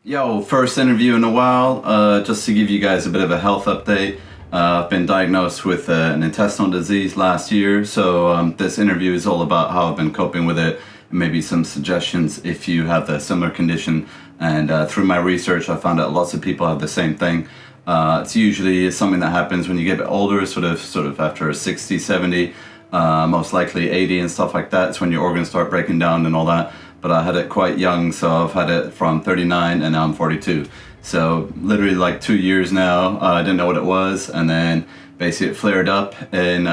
Yo, first interview in a while. Just to give you guys a bit of a health update. I've been diagnosed with an intestinal disease last year, so this interview is all about how I've been coping with it, and maybe some suggestions if you have a similar condition. And through my research, I found out lots of people have the same thing. It's usually something that happens when you get a bit older, sort of after 60, 70, most likely 80 and stuff like that. It's when your organs start breaking down and all that. But I had it quite young, so I've had it from 39 and now I'm 42. So literally like 2 years now. I didn't know what it was, and then basically it flared up in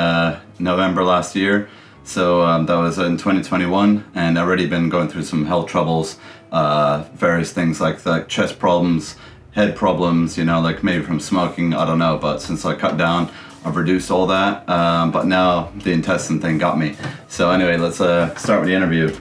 November last year. So that was in 2021, and I've already been going through some health troubles, various things like chest problems, head problems, like maybe from smoking, I don't know, but since I cut down, I've reduced all that, but now the intestine thing got me. So anyway, let's start with the interview.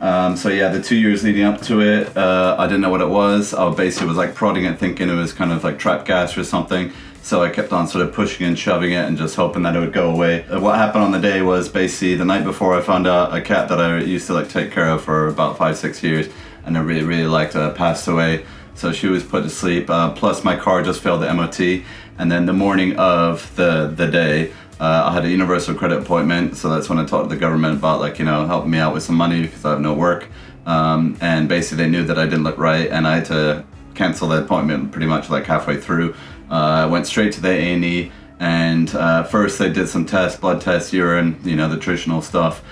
So yeah, the 2 years leading up to it, I didn't know what it was. I basically was like prodding it, thinking it was kind of like trapped gas or something. So I kept on sort of pushing and shoving it and just hoping that it would go away. What happened on the day was basically the night before I found out a cat that I used to like take care of for about 5-6 years and I really, really liked passed away. So she was put to sleep, plus my car just failed the MOT. And then the morning of the day, I had a universal credit appointment, so that's when I talked to the government about helping me out with some money because I have no work. And basically they knew that I didn't look right and I had to cancel the appointment pretty much like halfway through. I went straight to the A&E and first they did some tests, blood tests, urine, the traditional stuff.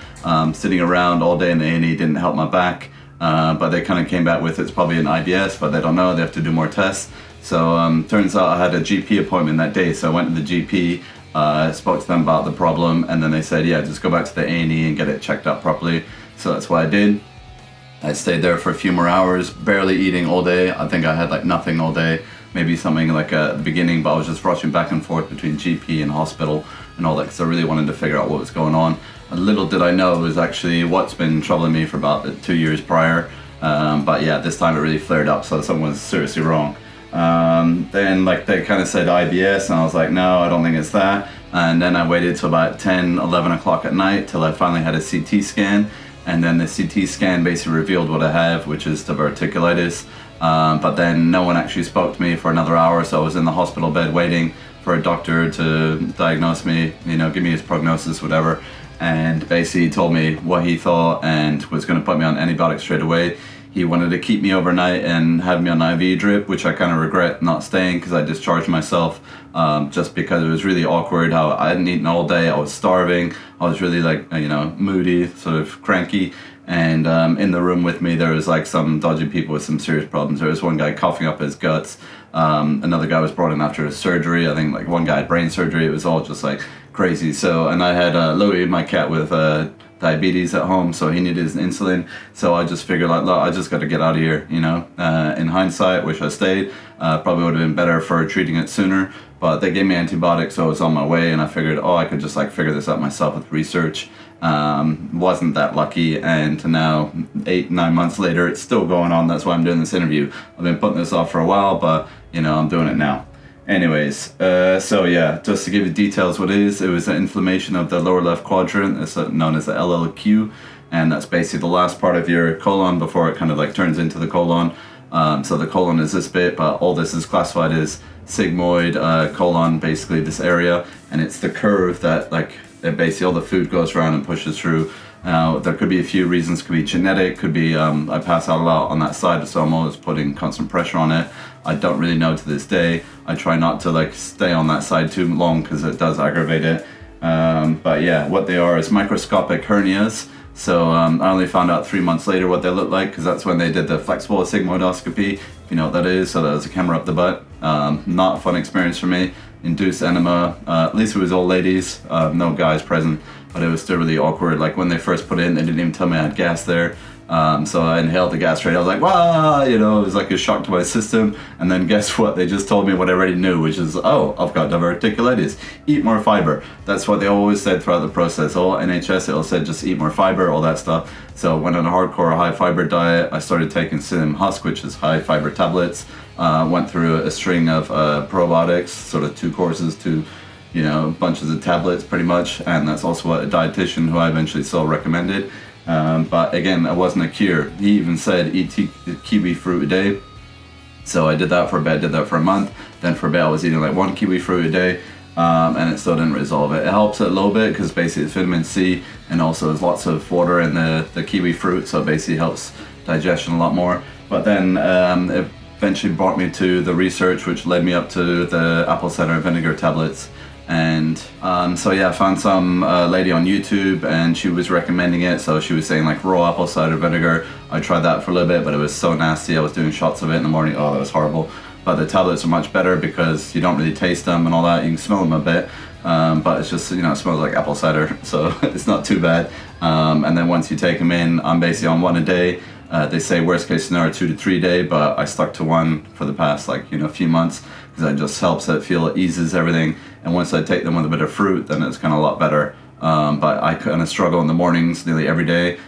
Sitting around all day in the A&E didn't help my back, but they kind of came back with it's probably an IBS, but they don't know, they have to do more tests. So turns out I had a GP appointment that day, so I went to the GP. Spoke to them about the problem, and then they said, yeah, just go back to the A&E and get it checked out properly. So that's what I did. I stayed there for a few more hours, barely eating all day. I think I had like nothing all day, maybe something like at the beginning, but I was just rushing back and forth between GP and hospital and all that because I really wanted to figure out what was going on. And little did I know it was actually what's been troubling me for about 2 years prior. But yeah, this time it really flared up, so something was seriously wrong. Then they kind of said IBS and I was like, no, I don't think it's that. And then I waited till about 10, 11 o'clock at night till I finally had a CT scan. And then the CT scan basically revealed what I have, which is diverticulitis. But then no one actually spoke to me for another hour. So I was in the hospital bed waiting for a doctor to diagnose me, give me his prognosis, whatever. And basically he told me what he thought and was going to put me on antibiotics straight away. He wanted to keep me overnight and have me on IV drip, which I kind of regret not staying because I discharged myself just because it was really awkward how I hadn't eaten all day, I was starving, I was really moody, sort of cranky. And in the room with me there was like some dodgy people with some serious problems. There was one guy coughing up his guts, another guy was brought in after his surgery, I think like one guy had brain surgery, it was all just like crazy. So, and I had Louis, my cat, with diabetes at home, so he needed his insulin. So I just figured like, look, I just got to get out of here, in hindsight, wish I stayed. Probably would have been better for treating it sooner, but they gave me antibiotics, so I was on my way, and I figured, I could just like figure this out myself with research. Wasn't that lucky, and now 8-9 months later it's still going on. That's why I'm doing this interview. I've been putting this off for a while, but I'm doing it now. Anyways, so yeah, just to give you details what it is, it was an inflammation of the lower left quadrant. It's known as the LLQ, and that's basically the last part of your colon before it kind of like turns into the colon. So the colon is this bit, but all this is classified as sigmoid colon, basically this area, and it's the curve that basically all the food goes around and pushes through. Now, there could be a few reasons. Could be genetic, could be I pass out a lot on that side, so I'm always putting constant pressure on it. I don't really know to this day. I try not to stay on that side too long because it does aggravate it. But yeah, what they are is microscopic hernias. So I only found out 3 months later what they look like because that's when they did the flexible sigmoidoscopy, if you know what that is. So that was a camera up the butt. Not a fun experience for me. Induced enema, at least it was all ladies, no guys present, but it was still really awkward. Like when they first put it in, they didn't even tell me I had gas there. So I inhaled the gas straight. I was like, wow, it was like a shock to my system. And then guess what? They just told me what I already knew, which is, I've got diverticulitis. Eat more fiber. That's what they always said throughout the process. All NHS, it all said just eat more fiber, all that stuff. So went on a hardcore high fiber diet. I started taking Cinnamon Husk, which is high fiber tablets. Went through a string of probiotics, sort of 2 courses, 2 bunches of tablets pretty much. And that's also what a dietitian who I eventually saw recommended. But again, that wasn't a cure. He even said eat kiwi fruit a day. So I did that for a bit, did that for a month. Then for a bit I was eating like 1 kiwi fruit a day, and it still didn't resolve it. It helps it a little bit because basically it's vitamin C, and also there's lots of water in the kiwi fruit, so it basically helps digestion a lot more. But then it eventually brought me to the research, which led me up to the apple cider vinegar tablets. And so yeah, I found some lady on YouTube, and she was recommending it. So she was saying like raw apple cider vinegar. I tried that for a little bit, but it was so nasty. I was doing shots of it in the morning. Oh, that was horrible. But the tablets are much better because you don't really taste them and all that. You can smell them a bit, but it's just, it smells like apple cider, so it's not too bad. And then once you take them in, I'm basically on 1 a day. They say worst case scenario 2 to 3 a day, but I stuck to 1 for the past few months, because it just helps it feel, it eases everything. And once I take them with a bit of fruit, then it's kind of a lot better. But I kind of struggle in the mornings nearly every day,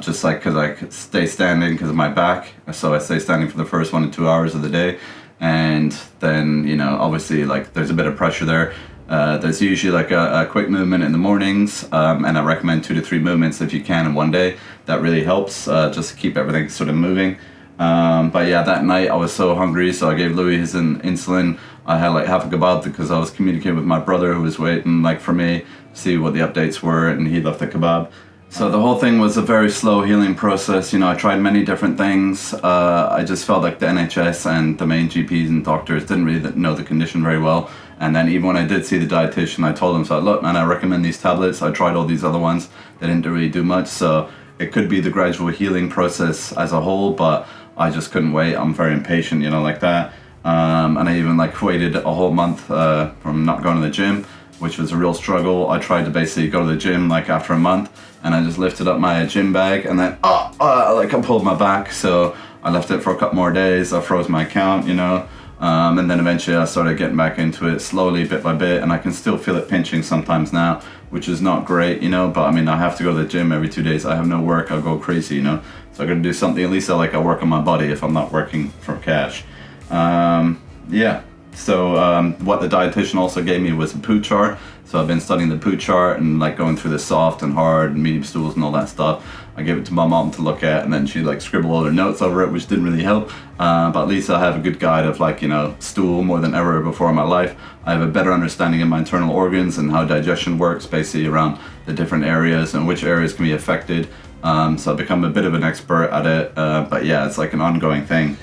just like because I stay standing because of my back. So I stay standing for the first 1 to 2 hours of the day. And then, obviously there's a bit of pressure there. There's usually a quick movement in the mornings, and I recommend 2 to 3 movements if you can in one day. That really helps, just to keep everything sort of moving. But yeah, that night I was so hungry, so I gave Louis his insulin. I had half a kebab because I was communicating with my brother, who was waiting for me to see what the updates were, and he left the kebab. So the whole thing was a very slow healing process. I tried many different things. I just felt like the NHS and the main GPs and doctors didn't really know the condition very well. And then even when I did see the dietitian, I told him, so look, man, I recommend these tablets. I tried all these other ones. They didn't really do much. So it could be the gradual healing process as a whole, but I just couldn't wait. I'm very impatient, like that. And I even waited a whole month from not going to the gym, which was a real struggle. I tried to basically go to the gym after a month, and I just lifted up my gym bag, and then I pulled my back, so I left it for a couple more days. I froze my account, and then eventually I started getting back into it slowly, bit by bit, and I can still feel it pinching sometimes now, which is not great, but I have to go to the gym every 2 days. I have no work, I'll go crazy, so I gotta do something. At least I work on my body if I'm not working for cash. Yeah. So what the dietitian also gave me was a poo chart. So I've been studying the poo chart and going through the soft and hard and medium stools and all that stuff. I gave it to my mom to look at, and then she scribbled all her notes over it, which didn't really help. But at least I have a good guide of stool more than ever before in my life. I have a better understanding of my internal organs and how digestion works, basically around the different areas and which areas can be affected. So I've become a bit of an expert at it. But yeah, it's an ongoing thing.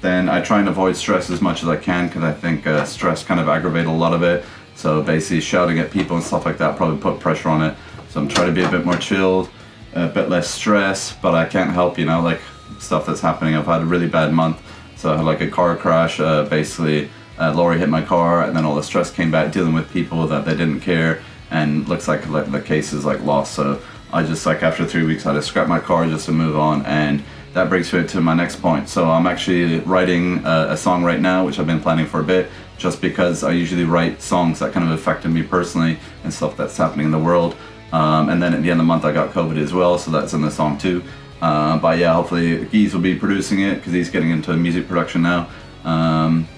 Then I try and avoid stress as much as I can, because I think stress kind of aggravated a lot of it. So basically shouting at people and stuff like that probably put pressure on it. So I'm trying to be a bit more chilled, a bit less stress, but I can't help, stuff that's happening. I've had a really bad month. So I had a car crash, basically lorry hit my car, and then all the stress came back dealing with people that they didn't care, and looks like the case is lost. So I just after 3 weeks I had to scrap my car just to move on, and that brings me to my next point. So I'm actually writing a song right now, which I've been planning for a bit, just because I usually write songs that kind of affected me personally and stuff that's happening in the world. And then at the end of the month I got COVID as well, so that's in the song too. But yeah, hopefully Guy will be producing it, because he's getting into music production now.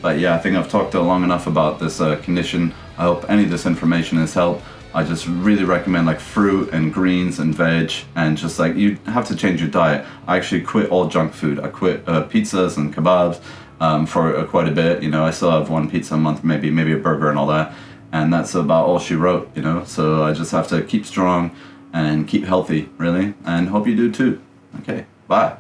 But yeah, I think I've talked long enough about this condition. I hope any of this information has helped. I just really recommend fruit and greens and veg, and just you have to change your diet. I actually quit all junk food. I quit pizzas and kebabs for quite a bit. I still have 1 pizza a month, maybe a burger and all that, and that's about all she wrote. So I just have to keep strong and keep healthy, really, and hope you do too. Okay, bye.